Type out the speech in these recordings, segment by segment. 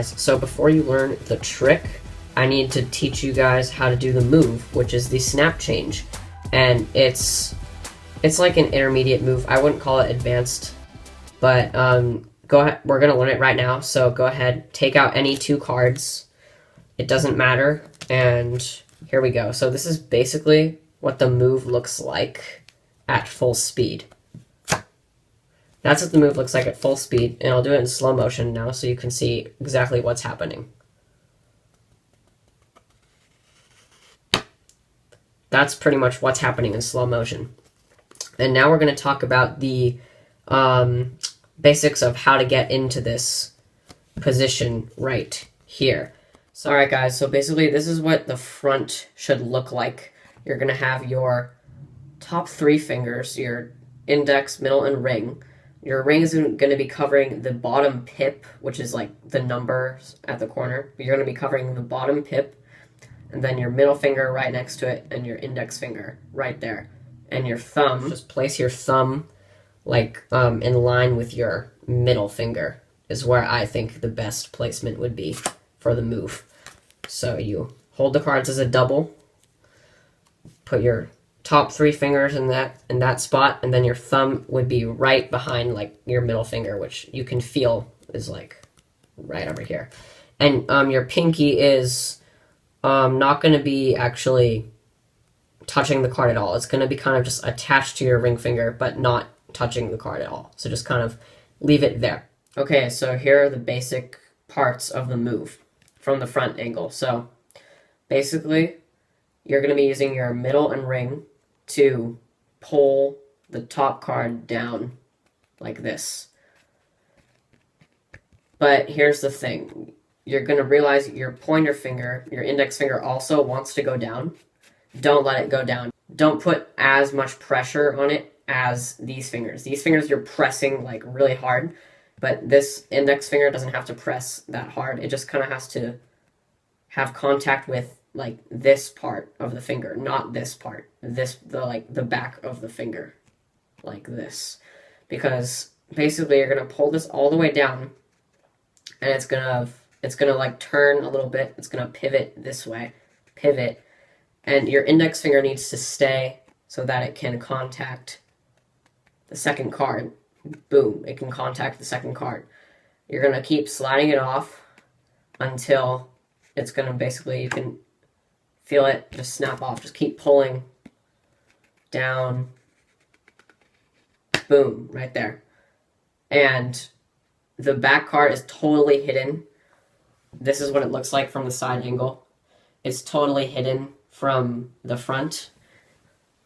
guys, so before you learn the trick, I need to teach you guys how to do the move, which is the snap change. And it's like an intermediate move. I wouldn't call it advanced, but go ahead. We're gonna learn it right now. So go ahead, take out any 2 cards. It doesn't matter. And here we go. So this is basically what the move looks like at full speed. That's what the move looks like at full speed, and I'll do it in slow motion now so you can see exactly what's happening. That's pretty much what's happening in slow motion. And now we're going to talk about the basics of how to get into this position right here. So, alright guys, so basically this is what the front should look like. You're going to have your top 3 fingers, your index, middle, and ring. Your ring is going to be covering the bottom pip, which is like the numbers at the corner. You're going to be covering the bottom pip, and then your middle finger right next to it, and your index finger right there. And your thumb, just place your thumb like in line with your middle finger is where I think the best placement would be for the move. So you hold the cards as a double, put your top 3 fingers in that spot, and then your thumb would be right behind like your middle finger, which you can feel is like right over here. And your pinky is not going to be actually touching the card at all. It's going to be kind of just attached to your ring finger, but not touching the card at all. So just kind of leave it there. Okay, so here are the basic parts of the move from the front angle. So basically, you're going to be using your middle and ring to pull the top card down like this. But here's the thing. You're going to realize your pointer finger, your index finger also wants to go down. Don't let it go down. Don't put as much pressure on it as these fingers. These fingers you're pressing like really hard, but this index finger doesn't have to press that hard. It just kind of has to have contact with like this part of the finger, not this part. The back of the finger, like this. Because basically you're gonna pull this all the way down, and it's gonna like turn a little bit. It's gonna pivot this way, and your index finger needs to stay so that it can contact the second card. Boom, it can contact the second card. You're gonna keep sliding it off until it's gonna basically, you can feel it just snap off. Just keep pulling down. Boom, right there. And the back card is totally hidden. This is what it looks like from the side angle. It's totally hidden from the front.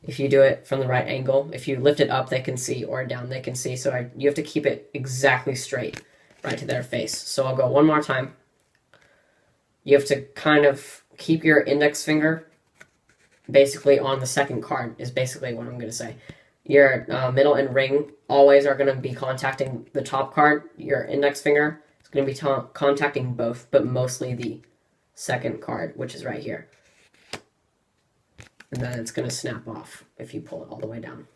If you do it from the right angle, if you lift it up, they can see, or down, they can see. So you have to keep it exactly straight, right to their face. So I'll go one more time. You have to kind of keep your index finger basically on the second card, is basically what I'm going to say. Your middle and ring always are going to be contacting the top card. Your index finger is going to be contacting both, but mostly the second card, which is right here. And then it's going to snap off if you pull it all the way down.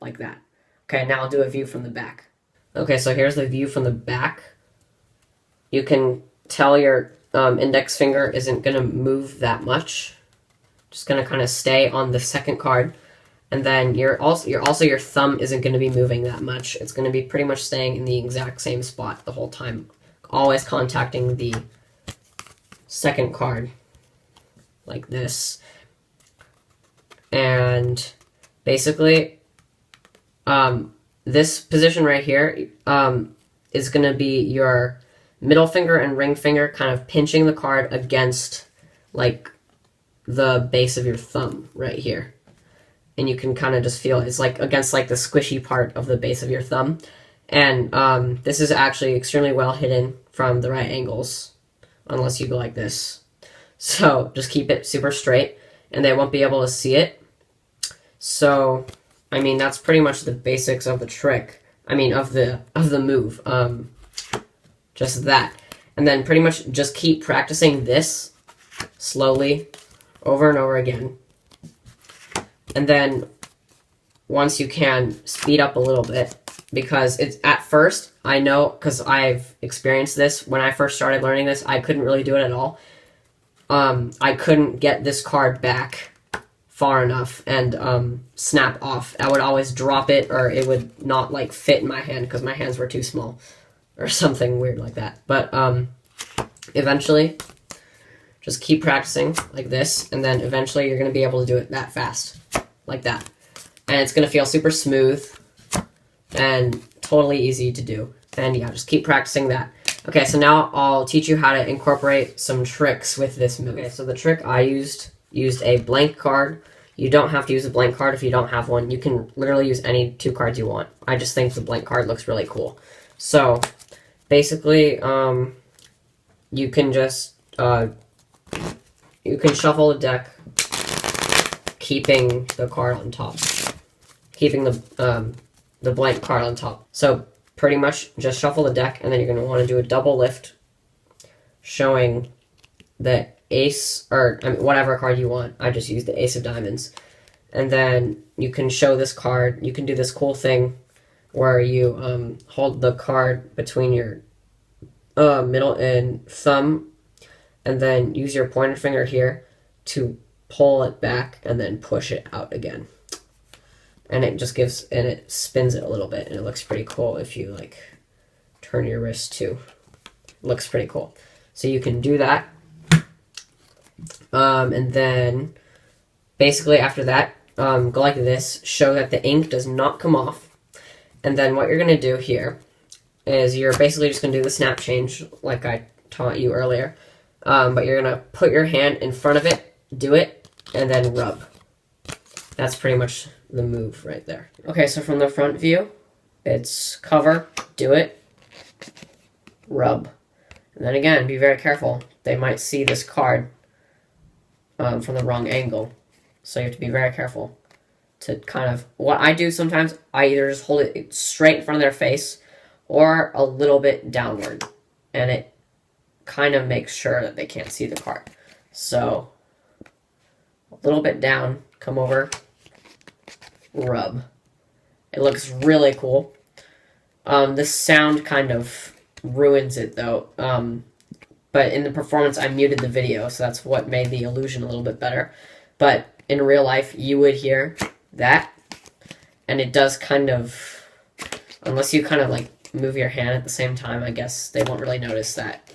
Like that. Okay, now I'll do a view from the back. Okay, so here's the view from the back. You can tell your index finger isn't going to move that much. Just going to kind of stay on the second card. And then your thumb isn't going to be moving that much. It's going to be pretty much staying in the exact same spot the whole time. Always contacting the second card. Like this. And basically, this position right here is going to be your middle finger and ring finger kind of pinching the card against like the base of your thumb right here. And you can kind of just feel it's like against like the squishy part of the base of your thumb. And this is actually extremely well hidden from the right angles, unless you go like this. So just keep it super straight, and they won't be able to see it. So, I mean, that's pretty much the basics of the trick. I mean, of the move. Just that. And then pretty much just keep practicing this slowly over and over again. And then once you can, speed up a little bit because it's at first, I know, because I've experienced this, when I first started learning this, I couldn't really do it at all. I couldn't get this card back far enough and snap off. I would always drop it, or it would not like fit in my hand because my hands were too small or something weird like that. But eventually, just keep practicing like this, and then eventually you're going to be able to do it that fast, like that. And it's going to feel super smooth and totally easy to do. And yeah, just keep practicing that. Okay, so now I'll teach you how to incorporate some tricks with this move. Okay, so the trick I used a blank card. You don't have to use a blank card if you don't have one. You can literally use any 2 cards you want. I just think the blank card looks really cool. So, basically, you can just, you can shuffle the deck, keeping the card on top. Keeping the blank card on top. So, pretty much just shuffle the deck, and then you're going to want to do a double lift, showing the ace, or I mean, whatever card you want. I just used the ace of diamonds. And then you can show this card. You can do this cool thing where you hold the card between your middle and thumb, and then use your pointer finger here to pull it back and then push it out again. And it just gives, and it spins it a little bit, and it looks pretty cool if you like turn your wrist too. It looks pretty cool. So you can do that. And then basically after that, go like this, show that the ink does not come off. And then what you're going to do here is you're basically just going to do the snap change like I taught you earlier. But you're going to put your hand in front of it, do it, and then rub. That's pretty much the move right there. Okay, so from the front view, it's cover, do it, rub. And then again, be very careful. They might see this card from the wrong angle. So you have to be very careful to kind of... What I do sometimes, I either just hold it straight in front of their face or a little bit downward. And it kind of makes sure that they can't see the card. So, a little bit down, come over, rub. It looks really cool. This sound kind of ruins it though. But in the performance, I muted the video, so that's what made the illusion a little bit better. But in real life, you would hear that, and it does kind of, unless you kind of like move your hand at the same time, I guess they won't really notice that.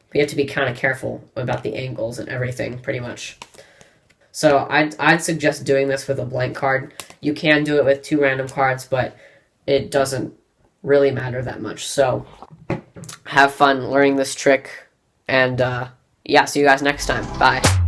But you have to be kind of careful about the angles and everything, pretty much. So I'd suggest doing this with a blank card. You can do it with 2 random cards, but it doesn't really matter that much. So have fun learning this trick, and yeah, see you guys next time. Bye.